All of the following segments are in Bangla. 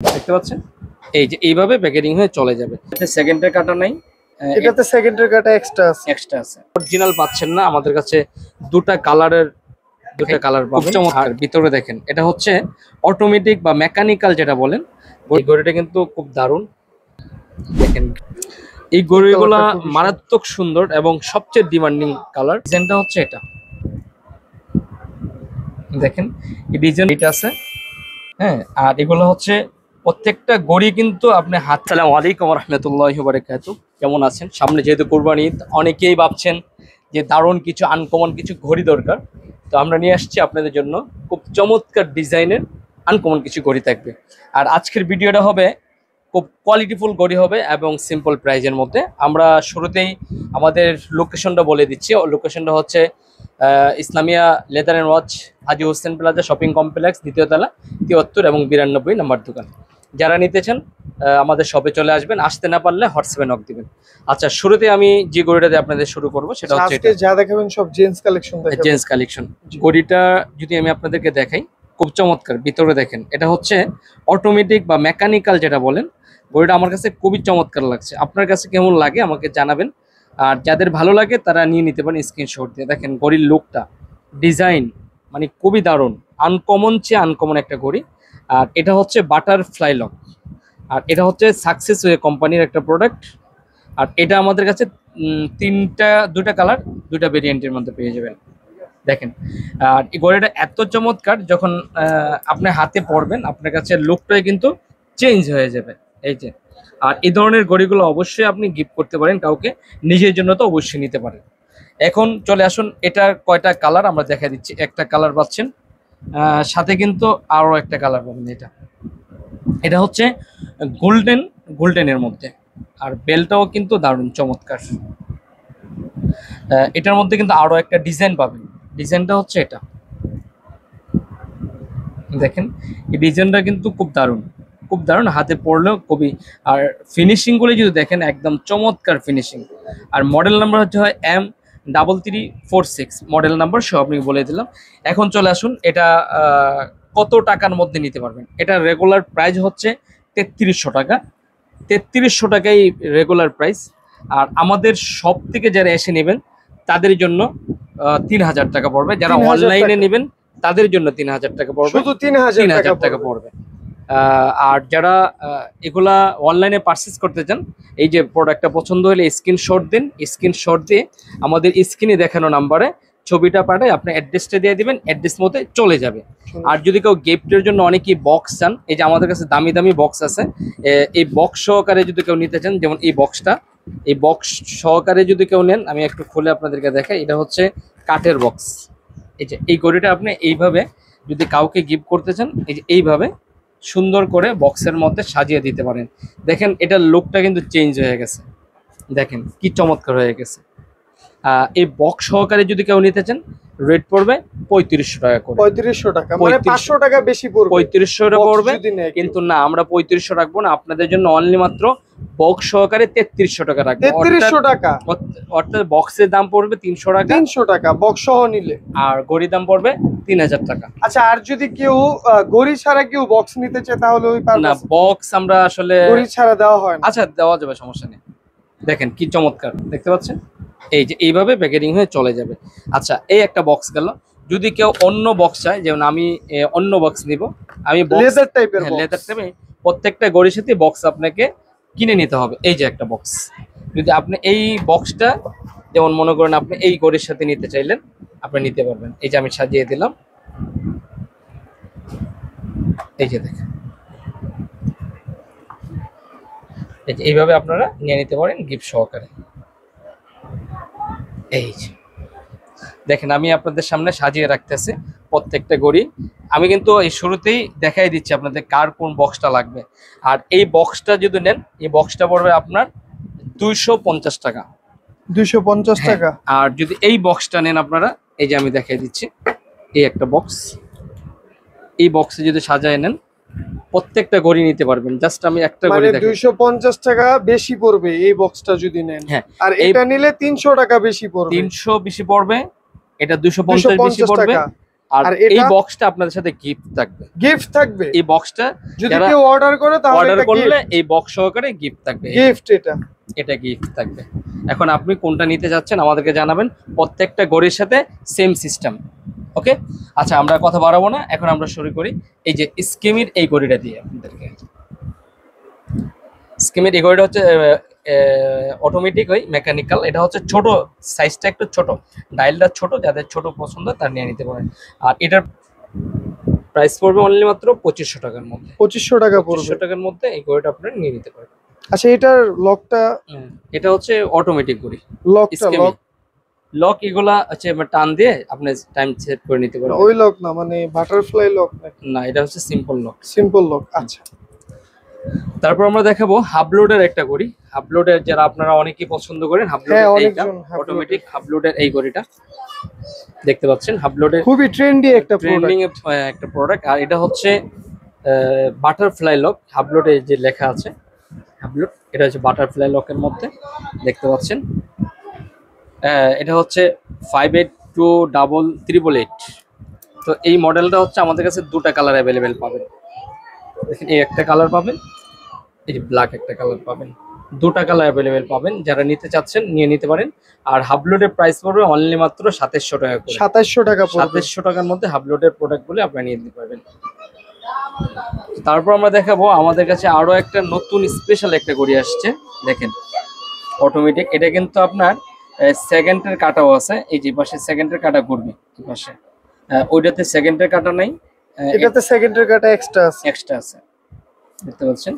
দেখতে পাচ্ছেন এই যে এইভাবে প্যাকেটিং হয়ে চলে যাবে। এতে সেকেন্ডের কাটা নাই, এটাতে সেকেন্ডের কাটা এক্সট্রা আছে। অরিজিনাল পাচ্ছেন না, আমাদের কাছে দুটা কালার পাবেন। চমৎকার ভিতরে দেখেন, এটা হচ্ছে অটোমেটিক বা মেকানিক্যাল যেটা বলেন। এই ঘড়িটা কিন্তু খুব দারুণ। দেখেন এই ঘড়িগুলা মারাত্মক সুন্দর এবং সবচেয়ে ডিমান্ডিং কালার। ডিজাইনটা হচ্ছে এটা, দেখেন এই ডিজাইন এটা আছে। হ্যাঁ, আর এগুলো হচ্ছে প্রত্যেকটা ঘড়ি কিন্তু আপনি হাত। আসসালামু আলাইকুম রাহমাতুল্লাহি ওয়া বারাকাতুহু। কেমন আছেন? সামনে যেহেতু কুরবানি ঈদ, অনেকেই ভাবছেন যে দারুণ কিছু আনকমন কিছু ঘড়ি দরকার। তো আমরা নিয়ে আসছি আপনাদের জন্য খুব চমৎকার ডিজাইনের আনকমন কিছু ঘড়ি থাকবে। আর আজকের ভিডিওটা হবে খুব কোয়ালিটিফুল ঘড়ি হবে এবং সিম্পল প্রাইজের মধ্যে। আমরা শুরুতেই আমাদের লোকেশনটা বলে দিচ্ছি। লোকেশনটা হচ্ছে Islamia leather and watch, Haji Hossain plaza shopping complex, দ্বিতীয় তলা, 73 এবং 92 নম্বর দোকান। যারা নিতে চান আমাদের শপে চলে আসবেন, আসতে না পারলে হোয়াটসঅ্যাপে নক দিবেন। আচ্ছা, শুরুতে আমি যে ঘড়িটা দিয়ে আপনাদের শুরু করব সেটা হচ্ছে আজকে যা দেখাবেন সব জেন্টস কালেকশন দেখাবেন। Gents collection. ঘড়িটা যদি আমি আপনাদেরকে দেখাই, খুব চমৎকার। ভিতরে দেখেন, এটা হচ্ছে অটোমেটিক বা মেকানিক্যাল যেটা বলেন। ঘড়িটা আমার কাছে খুবই চমৎকার লাগছে। আপনার কাছে কেমন লাগে আমাকে জানাবেন। আর যাদের ভালো লাগে তারা নিয়ে নিতে পারেন স্ক্রিনশট দিয়ে। দেখেন ঘড়ির লুকটা, ডিজাইন মানে খুবই দারুণ, আনকমন চেয়ে আনকমন একটা ঘড়ি। আর এটা হচ্ছে বাটারফ্লাই লক, আর এটা হচ্ছে সাকসেস ওয়ে কোম্পানির একটা প্রোডাক্ট। আর এটা আমাদের কাছে দুটা কালার, দুটা ভেরিয়েন্টের মধ্যে পেয়ে যাবেন। দেখেন, আর এই ঘড়িটা এত চমৎকার, যখন আপনি হাতে পরবেন আপনার কাছে লুকটাই কিন্তু চেঞ্জ হয়ে যাবে। এই যে, আর এই ধরনের ঘড়িগুলো অবশ্যই আপনি গিফট করতে পারেন কাউকে, নিজের জন্য তো অবশ্যই নিতে পারেন। এখন চলে আসুন, এটার কয়টা কালার আমরা দেখা দিচ্ছি। একটা কালার পাচ্ছেন, সাথে কিন্তু আরও একটা কালার পাবেন। এটা হচ্ছে গোল্ডেনের মধ্যে, আর বেলটাও কিন্তু দারুণ চমৎকার। এটার মধ্যে কিন্তু আরো একটা ডিজাইন পাবেন। ডিজাইনটা হচ্ছে এটা, দেখেন এই ডিজাইনটা কিন্তু খুব দারুণ, খুব দারুণ, হাতে পড়লেও খুবই। আর ফিনিশিং গুলো যদি দেখেন, একদম চমৎকার ফিনিশিং। আর মডেল নাম্বার হচ্ছে M3346 মডেল নাম্বার সব আপনি বলে দিলাম। এখন চলে আসুন, এটা কত টাকার মধ্যে নিতে পারবেন। এটা রেগুলার প্রাইস হচ্ছে 3300 টাকা। 3300 টাকাই রেগুলার প্রাইস। আর আমাদের শপ থেকে যারা এসে নেবেন তাদের জন্য 3000 টাকা পড়বে। যারা অনলাইনে নেবেন তাদের জন্য 3000 টাকা পড়বে, শুধু 3000 টাকা পড়বে। আর যারা এগুলা অনলাইনে পারচেজ করতে চান, এই যে প্রোডাক্টটা পছন্দ হলে স্ক্রিনশট দিন। স্ক্রিনশট দিয়ে আমাদের স্ক্রিনে দেখানো নাম্বারে ছবিটা পাঠায় আপনি অ্যাড্রেসটা দিয়ে দিবেন, অ্যাড্রেস মতে চলে যাবে। আর যদি কেউ গিফটের জন্য অনেকেই বক্স চান, এই যে আমাদের কাছে দামি দামি বক্স আছে। এই বক্স সহকারে যদি কেউ নিতে চান, যেমন এই বক্সটা, এই বক্স সহকারে যদি কেউ নেন, আমি একটু খুলে আপনাদেরকে দেখাই। এটা হচ্ছে কাঠের বক্স। এই যে এই ঘড়িটা আপনি এইভাবে যদি কাউকে গিফট করতে চান, এই যে এইভাবে সুন্দর করে বক্সের মধ্যে সাজিয়ে দিতে পারেন। দেখেন এটার লুকটা কিন্তু চেঞ্জ হয়ে গেছে, দেখেন কি চমৎকার হয়ে গেছে। এই বক্স সহকারে যদি কেউ নিতে চান, রেট পড়বে 3500 টাকা করে। 3500 টাকা মানে 500 টাকা বেশি পড়বে। 3500 টাকা পড়বে, কিন্তু না, আমরা 3500 রাখবো না, আপনাদের জন্য অনলি মাত্র বক্স সহকারে 3300 টাকা রাখবো। 3300 টাকা, অর্থাৎ বক্সের দাম পড়বে 300 টাকা, 300 টাকা বক্স সহ নিলে। আর ঘড়ির দাম পড়বে 3000 টাকা। আচ্ছা, আর যদি কেউ ঘড়ি ছাড়া কেউ বক্স নিতে চায় তাহলে ওই পারবে না, বক্স আমরা আসলে ঘড়ি ছাড়া দেওয়া হয় না। আচ্ছা, দেওয়া যাবে, সমস্যা নেই। দেখেন কি চমৎকার, দেখতে পাচ্ছেন এই যে এইভাবে প্যাকেটিং হয়ে চলে যাবে। আচ্ছা, এই একটা বক্স গেল। যদি কেউ অন্য বক্স চায়, যেমন আমি অন্য বক্স নিব, আমি লেদার টাইপের, লেদার টাইপের প্রত্যেকটা ঘড়ির সাথে বক্স আপনাকে কিনে নিতে হবে। এই যে একটা বক্স, যদি আপনি এই বক্সটা, যেমন মনে করেন আপনি এই ঘড়ির সাথে নিতে চাইলেন, আপনি নিতে পারবেন। এই যে আমি সাজিয়ে দিলাম, এই যে দেখেন, এই যে এইভাবে আপনারা নিয়ে নিতে পারেন গিফট সহকারে। এই যে দেখেন, আমি আপনাদের সামনে সাজিয়ে রাখতেছি প্রত্যেকটা ঘড়ি। আমি কিন্তু এই শুরুতেই দেখাই দিচ্ছি আপনাদের কার কোন বক্সটা লাগবে। আর এই বক্সটা যদি নেন, এই বক্সটা পড়বে আপনার 250 টাকা। 250 টাকা। আর যদি এই বক্সটা নেন আপনারা, এই যে আমি দেখাই দিচ্ছি, এই একটা বক্স, এই বক্সে যদি সাজায় নেন প্রত্যেকটা ঘড়ি নিতে পারবেন। জাস্ট আমি একটা ঘড়ি দেখাই, 250 টাকা বেশি পড়বে এই বক্সটা যদি নেন। হ্যাঁ, আর এটা নিলে 300 টাকা বেশি পড়বে। 300 বেশি পড়বে, এটা 250 বেশি পড়বে। আর আর এই এটা বক্সটা আপনাদের সাথে গিফট থাকবে। গিফট থাকবে, এই বক্সটা যদি যারা কেউ অর্ডার করে তাহলে অর্ডার এটা করলে এই বক্স সহকারে গিফট থাকবে। গিফট এটা এটা গিফট থাকবে। এখন আপনি কোনটা নিতে যাচ্ছেন আমাদেরকে জানাবেন, প্রত্যেকটা ঘড়ির সাথে সেম সিস্টেম। ওকে, আচ্ছা আমরা কথা বাড়াবো না, এখন আমরা শুরু করি এই যে স্কিমির এই ঘড়িটা দিয়ে আপনাদেরকে। স্কিমির এই ঘড়িটা হচ্ছে অটোমেটিক ওই মেকানিক্যাল, এটা হচ্ছে ছোট সাইজটা, একটু ছোট, ডায়ালটা ছোট, যাদের ছোট পছন্দ তার নিয়ে নিতে পারেন। আর এটার প্রাইস পড়বে অনলি মাত্র 2500 টাকার মধ্যে। 2500 টাকা পড়বে। 2500 টাকার মধ্যে এই ঘড়িটা আপনারা নিয়ে নিতে পারেন। আচ্ছা এটার লকটা, এটা হচ্ছে অটোমেটিক ঘড়ি। লকটা লক লক এগুলা হচ্ছে টান দিয়ে আপনি টাইম সেট করে নিতে পারবেন। ওই লক না, মানে বাটারফ্লাই লক নাকি? না, এটা হচ্ছে সিম্পল লক। Simple lock. আচ্ছা তারপর আমরা দেখাবো হাবলোডের একটা ঘড়ি। হাবলোডের যারা আপনারা অনেকেই পছন্দ করেন, হ্যাঁ হাবলোডের এইটা অনেকজন অটোমেটিক হাবলোডের এই ঘড়িটা দেখতে পাচ্ছেন। হাবলোডের খুবই ট্রেন্ডি একটা ট্রেন্ডিং প্রোডাক্ট। একটা প্রোডাক্ট। আর এটা হচ্ছে বাটারফ্লাই লক। হাবলোডে যে লেখা আছে হাবলোড, এটা হচ্ছে বাটারফ্লাই লকের মধ্যে দেখতে পাচ্ছেন। এটা হচ্ছে 582388। তো এই মডেলটা হচ্ছে আমাদের কাছে দুটা কালার অ্যাভেলেবেল পাবেন। দেখেন এই একটা কালার পাবেন, এই যে ব্ল্যাক একটা কালার পাবেন, দুটা কালার অ্যাভেলেবেল পাবেন। যারা নিতে চাচ্ছেন নিয়ে নিতে পারেন। আর হাবলোডের প্রাইস পড়বে অনলি মাত্র 2700 টাকা করে। 2700 টাকা পড়বে। 2700 টাকার মধ্যে হাবলোডের প্রোডাক্টগুলো আপনারা নিয়ে নিতে পারবেন। তারপর আমরা দেখাবো আমাদের কাছে আরো একটা নতুন স্পেশাল একটা ঘড়ি আসছে। দেখেন অটোমেটিক, এটা কিন্তু আপনার সেকেন্ডের কাটাও আছে। এই যে পাশে সেকেন্ডের কাটা ঘুরবে, এই পাশে ওইটাতে সেকেন্ডের কাটা নাই, এটাতে সেকেন্ডের কাটা এক্সট্রা আছে। এক্সট্রা আছে দেখতে পাচ্ছেন।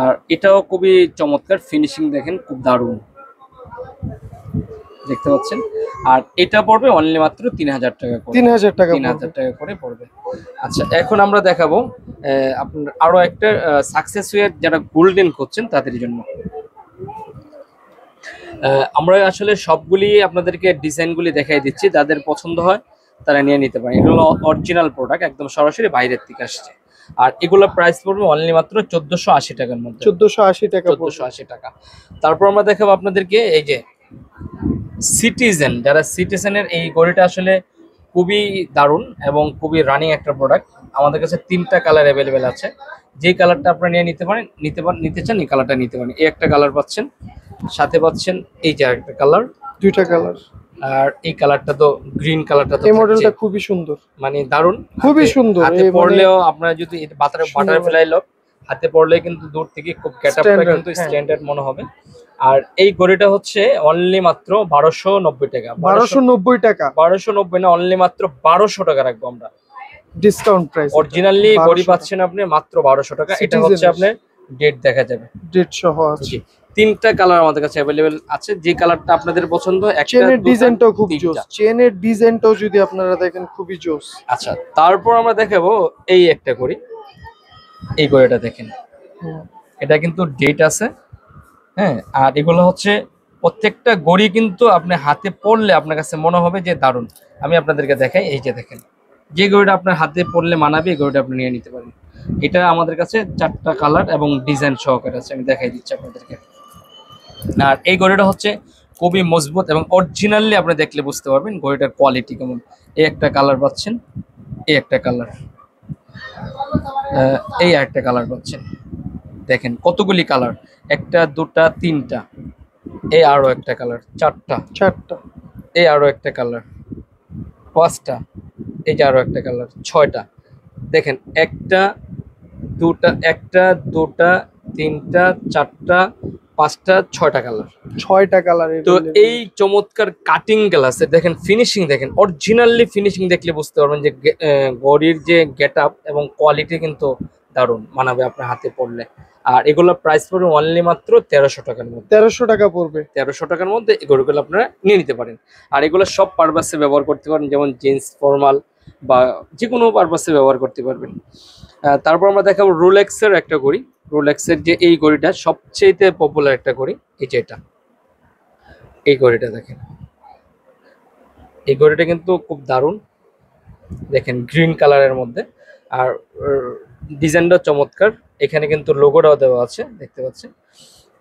আর এটাও খুবই চমৎকার, ফিনিশিং দেখেন খুব দারুণ দেখতে পাচ্ছেন। আর এটা পড়বে অনলি মাত্র 3000 টাকা করে। 3000 টাকা 3000 টাকা করে পড়বে। আচ্ছা এখন আমরা দেখাবো আপনার আরো একটা সাকসেস ওয়ে যারা গোল্ডেন করছেন তাদের জন্য। আমরা আসলে সবগুলি আপনাদেরকে ডিজাইনগুলি দেখাই দিচ্ছি, যাদের পছন্দ হয় তারা নিয়ে নিতে পারেন। এগুলো অরিজিনাল প্রোডাক্ট, একদম সরাসরি বাইরের থেকে আসছে। আর এগুলো প্রাইস পড়বে অনলি মাত্র 1480 টাকার মধ্যে। 1480 টাকা পড়বে। 1480 টাকা। তারপর আমরা দেখাবো আপনাদেরকে এই যে সিটিজেন, যারা সিটিজেনের এই ঘড়িটা আসলে খুবই দারুণ এবং খুবই রানিং একটা প্রোডাক্ট। আমাদের কাছে তিনটা কালার অ্যাভেলেবেল আছে। যে কালারটা আপনারা নিয়ে নিতে পারেন, নিতে চান এই কালারটা নিতে পারেন। এই একটা কালার পাচ্ছেন, সাথে পাচ্ছেন এই যে আরেকটা কালার, দুইটা কালার। আর এই কালারটা তো গ্রিন কালারটা তো এই মডেলটা খুবই সুন্দর, মানে দারুণ, খুবই সুন্দর। হাতে পড়লেও আপনারা যদি বাটারফ্লাই লক হাতে পড়লে কিন্তু দূর থেকে খুব গেটআপটা কিন্তু স্ট্যান্ডার্ড মনে হবে। আর এই ঘড়িটা হচ্ছে অনলি মাত্র 1290 টাকা। 1290 টাকা। 1290 না, অনলি মাত্র 1200 টাকা রাখবো আমরা ডিসকাউন্ট প্রাইস। অরিজিনালি ঘড়ি পাচ্ছেন আপনি মাত্র 1200 টাকা। এটা হচ্ছে আপনার ডেট দেখা যাবে, ডেট সহ আছে। তিনটা কালার আমাদের কাছে অ্যাভেলেবেল আছে। যে কালারটা আপনাদের পছন্দ, একটা চেনের ডিজাইনটাও খুব জোস। চেনের ডিজাইনটাও যদি আপনারা দেখেন খুবই জোস। আচ্ছা তারপর আমরা দেখাবো এই একটা ঘড়ি। এই ঘড়িটা দেখেন, এটা কিন্তু ডেট আছে, হ্যাঁ। আর এগুলো হচ্ছে প্রত্যেকটা ঘড়ি কিন্তু আপনি হাতে পড়লে আপনার কাছে মনে হবে যে দারুণ। আমি আপনাদেরকে দেখাই, এই যে দেখেন, যে ঘড়িটা আপনার হাতে পড়লে মানাবে এই ঘড়িটা আপনি নিয়ে নিতে পারেন। এটা আমাদের কাছে 4টা কালার এবং ডিজাইন সহকারে আছে, আমি দেখাই দিচ্ছি আপনাদেরকে। আর এই ঘড়িটা হচ্ছে খুবই মজবুত এবং অরিজিনালি আপনি দেখলে বুঝতে পারবেন ঘড়িটার কোয়ালিটি কেমন। এই একটা কালার পাচ্ছেন, এই একটা কালার, এই একটা কালার পাচ্ছেন। দেখেন কতগুলি কালার, একটা দুটা তিনটা, এই আরো একটা কালার, চারটা, এই আরো একটা কালার, পাঁচটা, এই যে আরো একটা কালার, ছয়টা। দেখেন একটা দুটা তিনটা চারটা পাঁচটা ছয়টা কালার, 6টা কালার। তো এই চমৎকার কাটিং গ্লাসের দেখেন ফিনিশিং, দেখেন অরিজিনালি ফিনিশিং দেখলে বুঝতে পারবেন যে ঘড়ির যে গেটআপ এবং কোয়ালিটি কিন্তু দারুণ মানাবে আপনার হাতে পড়লে। আর এগুলোর প্রাইস পড়বে অনলি মাত্র 1300 টাকার মধ্যে। 1300 টাকা পড়বে। 1300 টাকার মধ্যে এই ঘড়িগুলো আপনারা নিয়ে নিতে পারেন। আর এগুলো সব পারপাসে ব্যবহার করতে পারেন, যেমন জিন্স, ফর্মাল বা যে কোনো পারপাসে ব্যবহার করতে পারবেন। তারপর আমরা দেখাবো রোলেক্সের একটা ঘড়ি। রোলেক্সের যে এই ঘড়িটা সবচেয়ে পপুলার একটা ঘড়ি, এই যে এটা, এই ঘড়িটা দেখেন। এই ঘড়িটা কিন্তু খুব দারুণ, দেখেন গ্রিন কালারের মধ্যে। আর ডিজাইনটা চমৎকার, এখানে কিন্তু লোগোটাও দেওয়া আছে দেখতে পাচ্ছেন।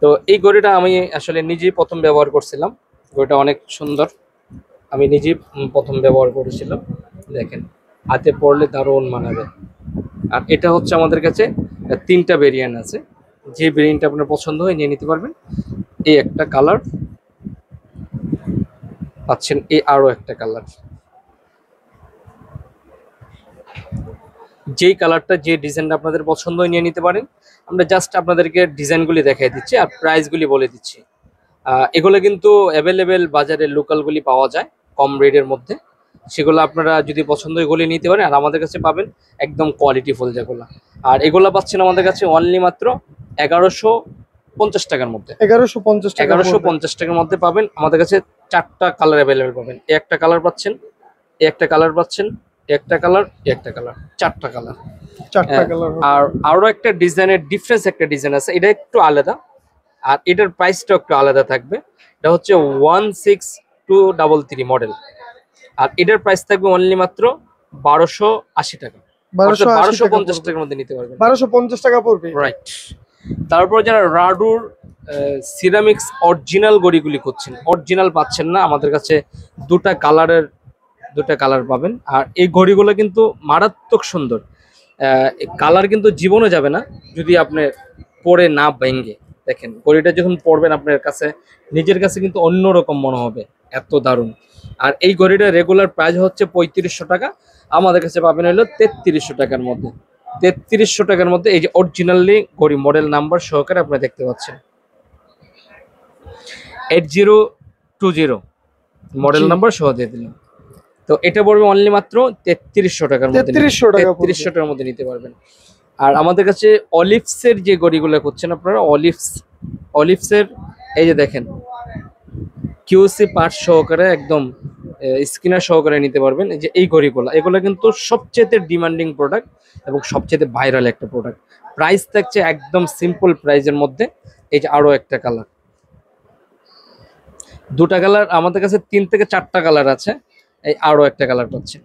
তো এই ঘড়িটা আমি আসলে নিজেই প্রথম ব্যবহার করছিলাম, ঘড়িটা অনেক সুন্দর, আমি নিজেই প্রথম ব্যবহার করেছিলাম। দেখেন হাতে পরলে দারুণ মানাবে। আর এটা হচ্ছে আমাদের কাছে 3টা ভেরিয়েন্ট আছে, যে ভেরিয়েন্টটা আপনার পছন্দ হয় নিয়ে নিতে পারবেন। এই একটা কালার পাচ্ছেন, এই আরো একটা কালার। যেই কালারটা যে ডিজাইনটা আপনাদের পছন্দ হয় নিয়ে নিতে পারেন। আমরা জাস্ট আপনাদেরকে ডিজাইনগুলি দেখাই দিচ্ছি আর প্রাইসগুলি বলে দিচ্ছি। এগুলো কিন্তু অ্যাভেলেবেল বাজারে লোকালগুলি পাওয়া যায় কম রেটের মধ্যে, সেগুলো আপনারা যদি পছন্দ হয় এগুলি নিতে পারেন। আর আমাদের কাছে পাবেন একদম কোয়ালিটি ফুল যেগুলো। আর এগুলো পাচ্ছেন আমাদের কাছে অনলি মাত্র 1150 টাকার মধ্যে। 1150 টাকা। 1150 টাকার মধ্যে পাবেন। আমাদের কাছে 4টা কালার অ্যাভেলেবেল পাবেন। এই একটা কালার পাচ্ছেন, এই একটা কালার পাচ্ছেন, এই একটা কালার, এই একটা কালার, 4টা কালার। 4টা কালার। আর আরো একটা ডিজাইনের ডিফারেন্স একটা ডিজাইন আছে, এটা একটু আলাদা আর এটার প্রাইসটা একটু আলাদা থাকবে। এটা হচ্ছে 16233 মডেল। আর এটার প্রাইস থাকবে অনলি মাত্র 1280 টাকা। 1250 টাকার মধ্যে নিতে পারবেন। 1250 টাকা পড়বে। রাইট। তারপর যারা রাডুর সিরামিক্স অরিজিনাল গড়িগুলি করছেন, অরিজিনাল পাচ্ছেন না, আমাদের কাছে দুটা কালার পাবেন। আর এই ঘড়িগুলো কিন্তু মারাত্মক সুন্দর। কালার কিন্তু জীবনে যাবে না যদি আপনি পরে না ভেঙে। দেখেন ঘড়িটা যখন পরবেন আপনার কাছে নিজের কাছে কিন্তু অন্যরকম মনে হবে, এত দারুণ। আর এই ঘড়িটার রেগুলার প্রাইস হচ্ছে 3500 টাকা, আমাদের কাছে পাবেন হলো 3300 টাকার মধ্যে। 3300 টাকার মধ্যে এই যে অরিজিনালি ঘড়ি মডেল নাম্বার সহকারে আপনারা দেখতে পাচ্ছেন, 8020 মডেল নাম্বার সহ দিয়ে দিলাম। তো এটা পড়বে অনলি মাত্র 3300 টাকার মধ্যে। 3300 টাকার মধ্যে নিতে পারবেন। আর আমাদের কাছে অলিভসের যে ঘড়িগুলো করছেন আপনারা, অলিভসের এই যে দেখেন কিউসি পার্ট সহকারে একদম স্কিনার সহকারে নিতে পারবেন। এই যে এই ঘড়িগুলো, এগুলো কিন্তু সবচেয়ে ডিমান্ডিং প্রোডাক্ট এবং সবচেয়ে ভাইরাল একটা প্রোডাক্ট। প্রাইস থাকছে একদম সিম্পল প্রাইসের মধ্যে। এই যে আরো একটা কালার, দুটা কালার, আমাদের কাছে 3 থেকে 4টা কালার আছে। এই আরো একটা কালার পাচ্ছেন।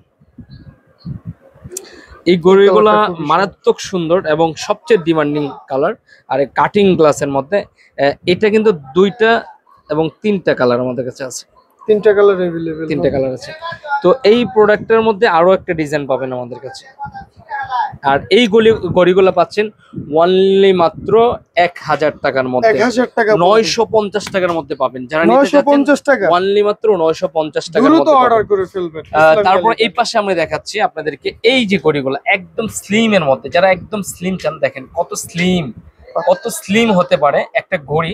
এই ঘড়িগুলা মারাত্মক সুন্দর এবং সবচেয়ে ডিমান্ডিং কালার। আর এই কাটিং গ্লাসের মধ্যে এটা কিন্তু 2টা এবং 3টা কালার আমাদের কাছে আছে। 3টা কালার अवेलेबल। 3টা কালার আছে। তো এই প্রোডাক্টের মধ্যে আরো একটা ডিজাইন পাবেন আমাদের কাছে। আর এই ঘড়িগুলো পাচ্ছেন অনলি মাত্র 1000 টাকার মধ্যে। 1000 টাকা, 950 টাকার মধ্যে পাবেন। যারা নিতে চাচ্ছেন 950 টাকা অনলি মাত্র 950 টাকার দ্রুত মধ্যে অর্ডার করে ফেলবেন। তারপর এই পাশে আমরা দেখাচ্ছি আপনাদেরকে এই যে ঘড়িগুলো একদম স্লিম এর মধ্যে। যারা একদম স্লিম চান, দেখেন কত স্লিম হতে পারে একটা ঘড়ি।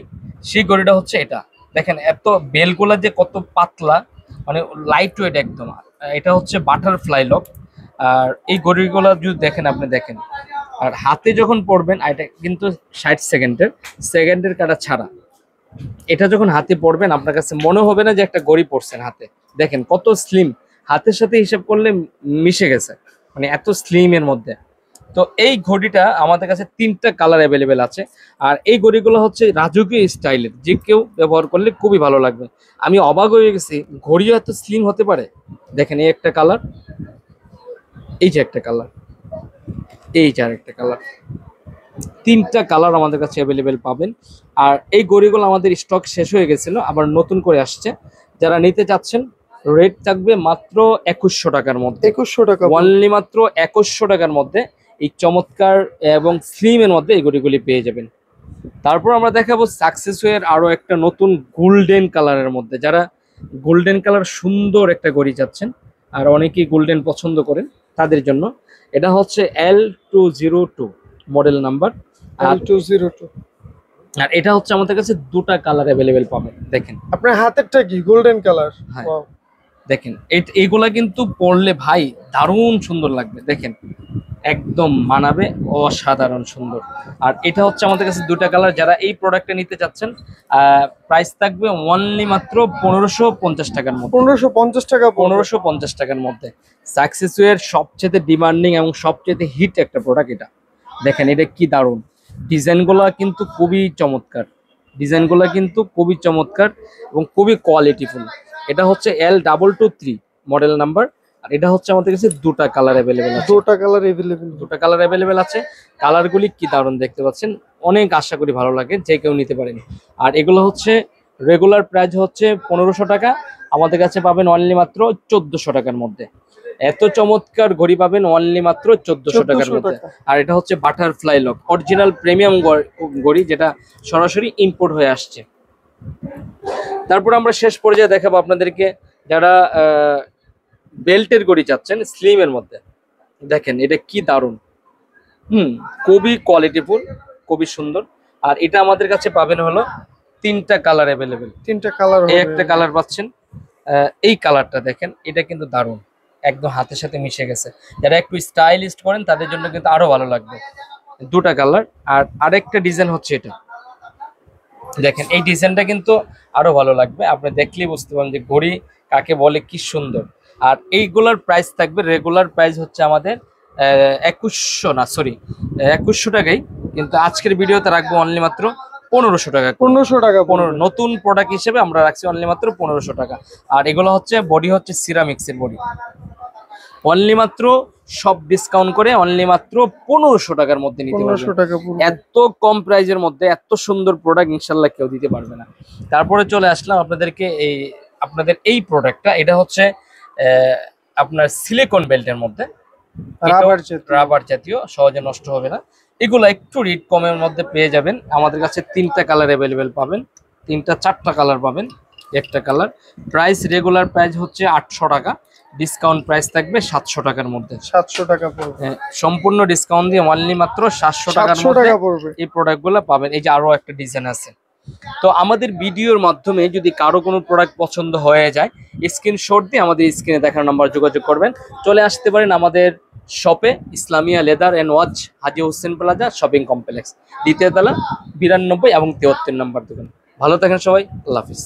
সেই ঘড়িটা হচ্ছে এটা। দেখেন এত বেলগুলা যে কত পাতলা, মানে লাইট ওয়েট একদম। এটা হচ্ছে বাটারফ্লাই লক। আর এই ঘড়িগুলো যদি দেখেন আপনি, দেখেন আর হাতে যখন পড়বেন, এটা কিন্তু 60 সেকেন্ডের কাটা ছাড়া। এটা যখন হাতে পড়বেন আপনার কাছে মনে হবে না যে একটা ঘড়ি পড়ছেন হাতে। দেখেন কত স্লিম, হাতের সাথে হিসাব করলে মিশে গেছে, মানে এত স্লিম এর মধ্যে। তো এই ঘড়িটা আমাদের কাছে 3টা কালার অ্যাভেলেবেল আছে। আর এই ঘড়িগুলো হচ্ছে রাজকীয় স্টাইলের, যে কেউ ব্যবহার করলে খুবই ভালো লাগবে। আমি অবাক হয়ে গেছি ঘড়িও এত স্লিম হতে পারে। দেখেন এই একটা কালার, এই যে একটা কালার, এই যে আরেকটা কালার, 3টা কালার আমাদের কাছে অ্যাভেলেবেল পাবেন। আর এই ঘড়িগুলো আমাদের স্টক শেষ হয়ে গেছিল, আবার নতুন করে আসছে। যারা নিতে চাচ্ছেন রেট থাকবে মাত্র 2100 টাকার মধ্যে। 2100 টাকা অনলি মাত্র 2100 টাকার মধ্যে এই চমৎকার এবং স্লিমের মধ্যে এই ঘড়িগুলি পেয়ে যাবেন। তারপর আমরা দেখাবো সাকসেসওয়ের আরো একটা নতুন গোল্ডেন কালারের মধ্যে। যারা গোল্ডেন কালার সুন্দর একটা ঘড়ি চাচ্ছেন, আর অনেকেই গোল্ডেন পছন্দ করেন, তাদের জন্য এটা হচ্ছে L202 মডেল নাম্বার। L202। আর এটা হচ্ছে আমাদের কাছে 2টা কালার অ্যাভেলেবেল পাবেন। দেখেন আপনার হাতেরটা কি গোল্ডেন কালার? হ্যাঁ, দেখেন এইগুলা কিন্তু পরলে ভাই দারুণ সুন্দর লাগবে। দেখেন একদম মানাবে, অসাধারণ সুন্দর। আর এটা হচ্ছে আমাদের কাছে 2টা কালার। যারা এই প্রোডাক্টটা নিতে চাচ্ছেন প্রাইস থাকবে অনলি মাত্র 1550 টাকার মধ্যে। 1550 টাকা। 1550 টাকার মধ্যে সাকসেসওয়ের সবচেয়ে ডিমান্ডিং এবং সবচেয়ে হিট একটা প্রোডাক্ট এটা। দেখেন এটা কি দারুণ, ডিজাইনগুলো কিন্তু খুবই চমৎকার এবং খুবই কোয়ালিটিফুল। এটা হচ্ছে L223 মডেল নাম্বার। আর এটা হচ্ছে আমাদের কাছে 2টা কালার অ্যাভেলেবেল আছে। 2টা কালার अवेलेबल আছে। কালারগুলি কি দারুণ দেখতে পাচ্ছেন, অনেক আশা করি ভালো লাগে, যে কেউ নিতে পারেন। আর এগুলো হচ্ছে রেগুলার প্রাইস হচ্ছে 1500 টাকা, আমাদের কাছে পাবেন অনলি মাত্র 1400 টাকার মধ্যে। এত চমৎকার ঘড়ি পাবেন অনলি মাত্র 1400 টাকার 1400 মধ্যে। টাকা। আর এটা হচ্ছে বাটারফ্লাই লক, অরিজিনাল প্রিমিয়াম ঘড়ি, যেটা সরাসরি ইম্পোর্ট হয়ে আসছে। তারপর আমরা শেষ পর্যায়ে দেখাবো আপনাদেরকে যারা বেল্টের ঘড়ি চাচ্ছেন স্লিমের মধ্যে। দেখেন এটা কি দারুণ, খুবই কোয়ালিটিফুল, খুবই সুন্দর। আর এটা আমাদের কাছে পাবেন হলো 3টা কালার অ্যাভেলেবেল। 3টা কালার এই একটা কালার পাচ্ছেন, এই কালারটা দেখেন, এটা কিন্তু দারুণ, একদম হাতের সাথে মিশে গেছে। যারা একটু স্টাইলিস্ট করেন তাদের জন্য কিন্তু আরো ভালো লাগবে। 2টা কালার। আর আরেকটা ডিজাইন হচ্ছে এটা, দেখেন এই ডিজাইনটা কিন্তু আরো ভালো লাগবে, আপনি দেখলেই বুঝতে পারেন যে ঘড়ি কাকে বলে, কি সুন্দর। আর এইগুলোর প্রাইস থাকবে, রেগুলার প্রাইস হচ্ছে আমাদের 2100 টাকাই, কিন্তু আজকের ভিডিওতে রাখবো অনলি মাত্র 1500 টাকা। 1500 টাকা 15 নতুন প্রোডাক্ট হিসেবে আমরা রাখছি অনলি মাত্র 1500 টাকা। আর এগুলো হচ্ছে বডি হচ্ছে সিরামিক্সের বডি, অনলি মাত্র সব ডিসকাউন্ট করে অনলি মাত্র 1500 টাকার মধ্যে নিতে 1500 পারবেন। টাকা পড়বে। এত কম প্রাইজের মধ্যে এত সুন্দর প্রোডাক্ট ইনশাল্লাহ কেউ দিতে পারবে না। তারপরে চলে আসলাম আপনাদেরকে আপনাদের এই প্রোডাক্টটা, এটা হচ্ছে আপনার সিলিকন বেল্টের মধ্যে, রাবার জাতীয়, সহজে নষ্ট হবে না। এগুলো একটু রেট কমের মধ্যে পেয়ে যাবেন। আমাদের কাছে 3টা কালার অ্যাভেলেবেল পাবেন, 4টা কালার পাবেন, একটা কালার। প্রাইস রেগুলার প্রাইস হচ্ছে 800 টাকা, ডিসকাউন্ট প্রাইস থাকবে 700 টাকার মধ্যে। 700 টাকা পড়বে। সম্পূর্ণ ডিসকাউন্ট দিয়ে অনলি মাত্র 700 টাকার 700 মধ্যে টাকা পড়বে। এই প্রোডাক্টগুলো পাবেন। এই যে আরো একটা ডিজাইন আছে। তো আমাদের ভিডিওর মাধ্যমে যদি কারো কোনো প্রোডাক্ট পছন্দ হয়ে যায়, স্ক্রিনশট দিয়ে আমাদের স্ক্রিনে দেখার নাম্বার যোগাযোগ করবেন। চলে আসতে পারেন আমাদের শপে, Islamia leather and watch, Haji Hossain plaza shopping complex, দ্বিতীয় তলা, 92 এবং 73 নম্বর দোকান। ভালো থাকেন সবাই, আল্লাহ হাফিজ।